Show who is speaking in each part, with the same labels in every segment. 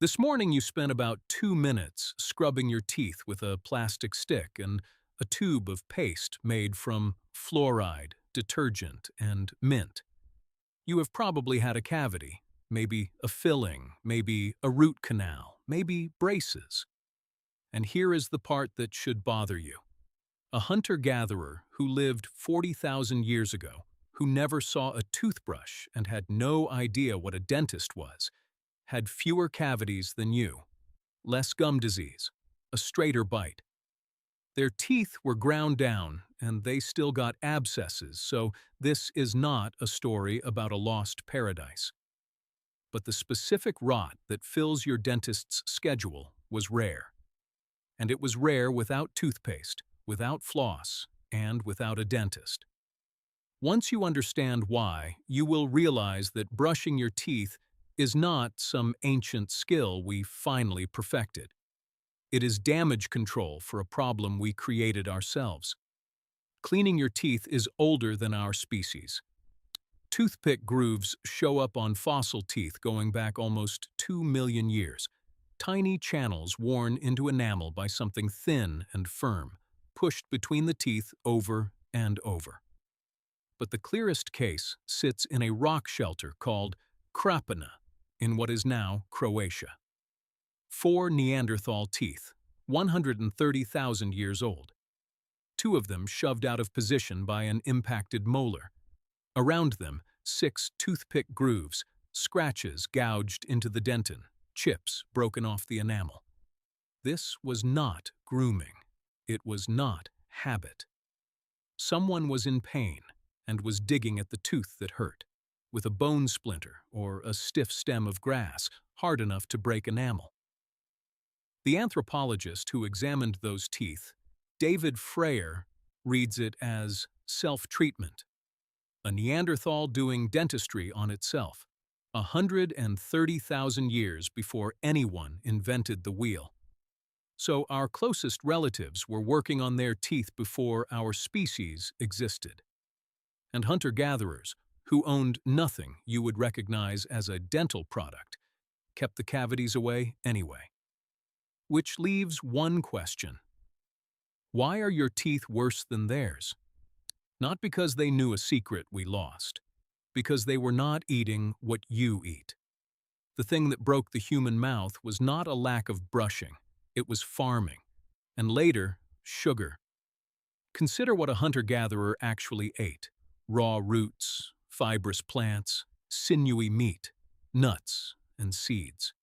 Speaker 1: This morning you spent about 2 minutes scrubbing your teeth with a plastic stick and a tube of paste made from fluoride, detergent, and mint. You have probably had a cavity, maybe a filling, maybe a root canal, maybe braces. And here is the part that should bother you. A hunter-gatherer who lived 40,000 years ago, who never saw a toothbrush and had no idea what a dentist was, had fewer cavities than you, less gum disease, a straighter bite. Their teeth were ground down and they still got abscesses, so this is not a story about a lost paradise. But the specific rot that fills your dentist's schedule was rare. And it was rare without toothpaste, without floss, and without a dentist. Once you understand why, you will realize that brushing your teeth is not some ancient skill we finally perfected. It is damage control for a problem we created ourselves. Cleaning your teeth is older than our species. Toothpick grooves show up on fossil teeth going back almost 2 million years. Tiny channels worn into enamel by something thin and firm, pushed between the teeth over and over. But the clearest case sits in a rock shelter called Krapina, in what is now Croatia. 4 Neanderthal teeth, 130,000 years old. 2 of them shoved out of position by an impacted molar. Around them, 6 toothpick grooves, scratches gouged into the dentin, chips broken off the enamel. This was not grooming. It was not habit. Someone was in pain and was digging at the tooth that hurt, with a bone splinter or a stiff stem of grass hard enough to break enamel. The anthropologist who examined those teeth, David Freyer, reads it as self-treatment. A Neanderthal doing dentistry on itself, 130,000 years before anyone invented the wheel. So our closest relatives were working on their teeth before our species existed. And hunter-gatherers, who owned nothing you would recognize as a dental product, kept the cavities away anyway. Which leaves one question. Why are your teeth worse than theirs? Not because they knew a secret we lost, because they were not eating what you eat. The thing that broke the human mouth was not a lack of brushing, it was farming, and later, sugar. Consider what a hunter-gatherer actually ate: raw roots, fibrous plants, sinewy meat, nuts, and seeds.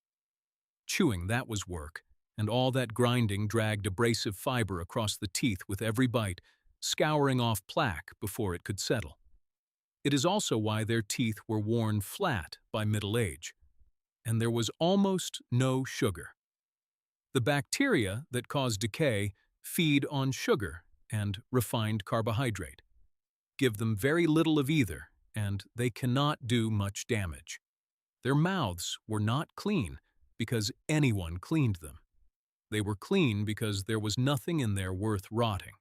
Speaker 1: Chewing, that was work, and all that grinding dragged abrasive fiber across the teeth with every bite, scouring off plaque before it could settle. It is also why their teeth were worn flat by middle age, and there was almost no sugar. The bacteria that cause decay feed on sugar and refined carbohydrate. Give them very little of either, and they cannot do much damage. Their mouths were not clean because anyone cleaned them. They were clean because there was nothing in there worth rotting.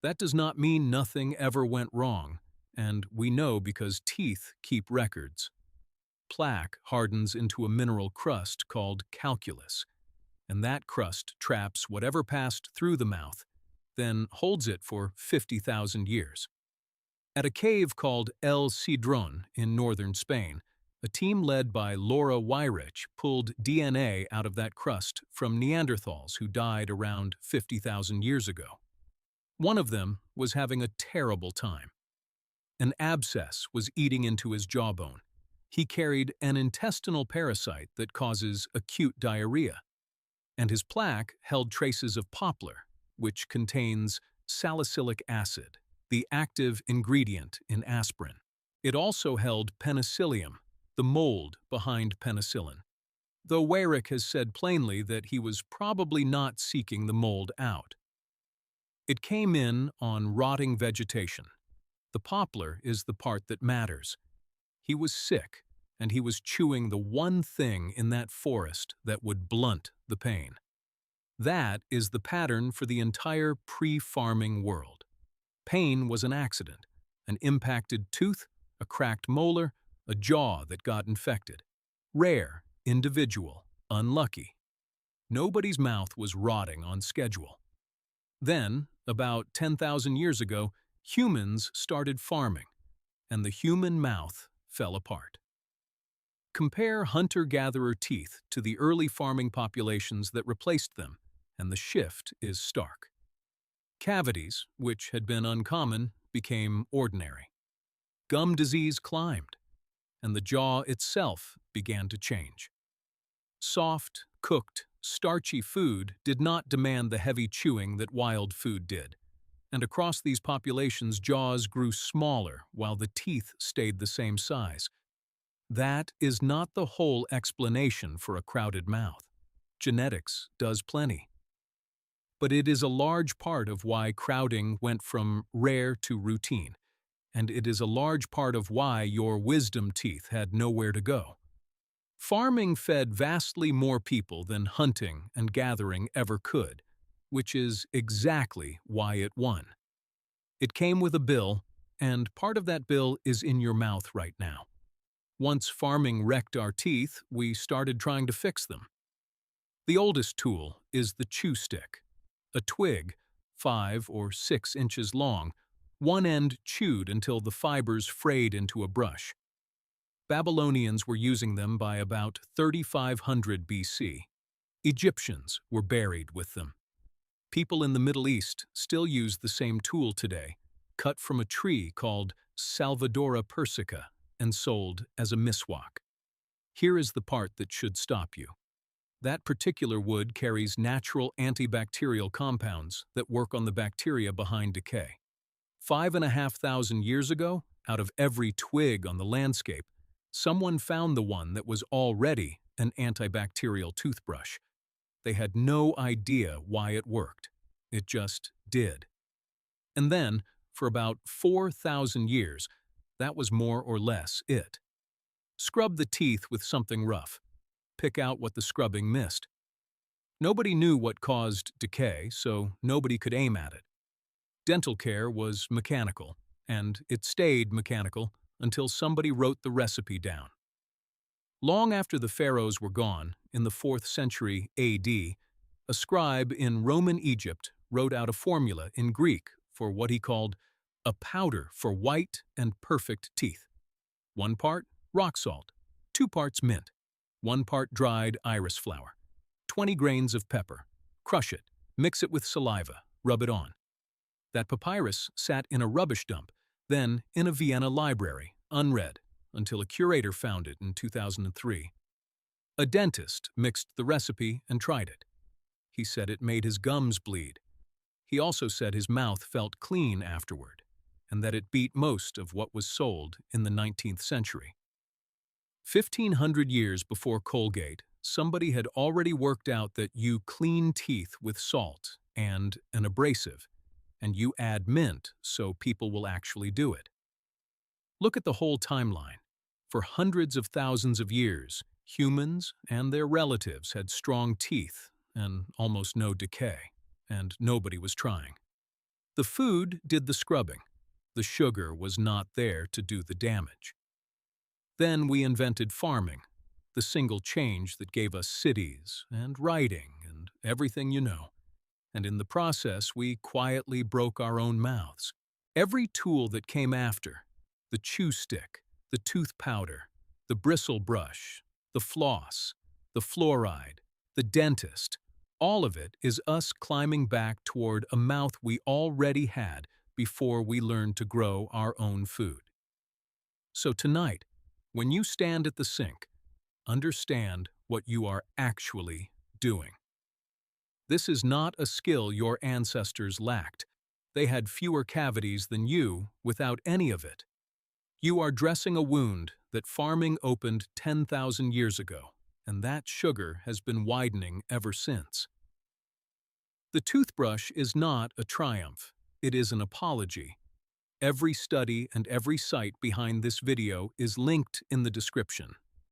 Speaker 1: That does not mean nothing ever went wrong, and we know because teeth keep records. Plaque hardens into a mineral crust called calculus, and that crust traps whatever passed through the mouth, then holds it for 50,000 years. At a cave called El Sidron in northern Spain, a team led by Laura Weirich pulled DNA out of that crust from Neanderthals who died around 50,000 years ago. One of them was having a terrible time. An abscess was eating into his jawbone. He carried an intestinal parasite that causes acute diarrhea. And his plaque held traces of poplar, which contains salicylic acid, the active ingredient in aspirin. It also held penicillium, the mold behind penicillin, though Weirich has said plainly that he was probably not seeking the mold out. It came in on rotting vegetation. The poplar is the part that matters. He was sick, and he was chewing the one thing in that forest that would blunt the pain. That is the pattern for the entire pre-farming world. Pain was an accident, an impacted tooth, a cracked molar, a jaw that got infected. Rare, individual, unlucky. Nobody's mouth was rotting on schedule. Then, about 10,000 years ago, humans started farming, and the human mouth fell apart. Compare hunter-gatherer teeth to the early farming populations that replaced them, and the shift is stark. Cavities, which had been uncommon, became ordinary. Gum disease climbed, and the jaw itself began to change. Soft, cooked, starchy food did not demand the heavy chewing that wild food did, and across these populations jaws grew smaller while the teeth stayed the same size. That is not the whole explanation for a crowded mouth. Genetics does plenty. But it is a large part of why crowding went from rare to routine, and it is a large part of why your wisdom teeth had nowhere to go. Farming fed vastly more people than hunting and gathering ever could, which is exactly why it won. It came with a bill, and part of that bill is in your mouth right now. Once farming wrecked our teeth, we started trying to fix them. The oldest tool is the chew stick, a twig, 5 or 6 inches long, one end chewed until the fibers frayed into a brush. Babylonians were using them by about 3500 BC. Egyptians were buried with them. People in the Middle East still use the same tool today, cut from a tree called Salvadora persica and sold as a miswak. Here is the part that should stop you. That particular wood carries natural antibacterial compounds that work on the bacteria behind decay. 5,500 years ago, out of every twig on the landscape, someone found the one that was already an antibacterial toothbrush. They had no idea why it worked. It just did. And then, for about 4,000 years, that was more or less it. Scrub the teeth with something rough. Pick out what the scrubbing missed. Nobody knew what caused decay, so nobody could aim at it. Dental care was mechanical, and it stayed mechanical until somebody wrote the recipe down. Long after the pharaohs were gone, in the 4th century AD, a scribe in Roman Egypt wrote out a formula in Greek for what he called a powder for white and perfect teeth. 1 part rock salt, 2 parts mint, 1 part dried iris flower, 20 grains of pepper. Crush it, mix it with saliva, rub it on. That papyrus sat in a rubbish dump, then in a Vienna library, unread, until a curator found it in 2003. A dentist mixed the recipe and tried it. He said it made his gums bleed. He also said his mouth felt clean afterward, and that it beat most of what was sold in the 19th century. 1,500 years before Colgate, somebody had already worked out that you clean teeth with salt and an abrasive, and you add mint so people will actually do it. Look at the whole timeline. For hundreds of thousands of years, humans and their relatives had strong teeth and almost no decay, and nobody was trying. The food did the scrubbing. The sugar was not there to do the damage. Then we invented farming, the single change that gave us cities and writing and everything you know. And in the process, we quietly broke our own mouths. Every tool that came after, the chew stick, the tooth powder, the bristle brush, the floss, the fluoride, the dentist, all of it is us climbing back toward a mouth we already had before we learned to grow our own food. So tonight, when you stand at the sink, understand what you are actually doing. This is not a skill your ancestors lacked. They had fewer cavities than you without any of it. You are dressing a wound that farming opened 10,000 years ago, and that sugar has been widening ever since. The toothbrush is not a triumph. It is an apology. Every study and every site behind this video is linked in the description.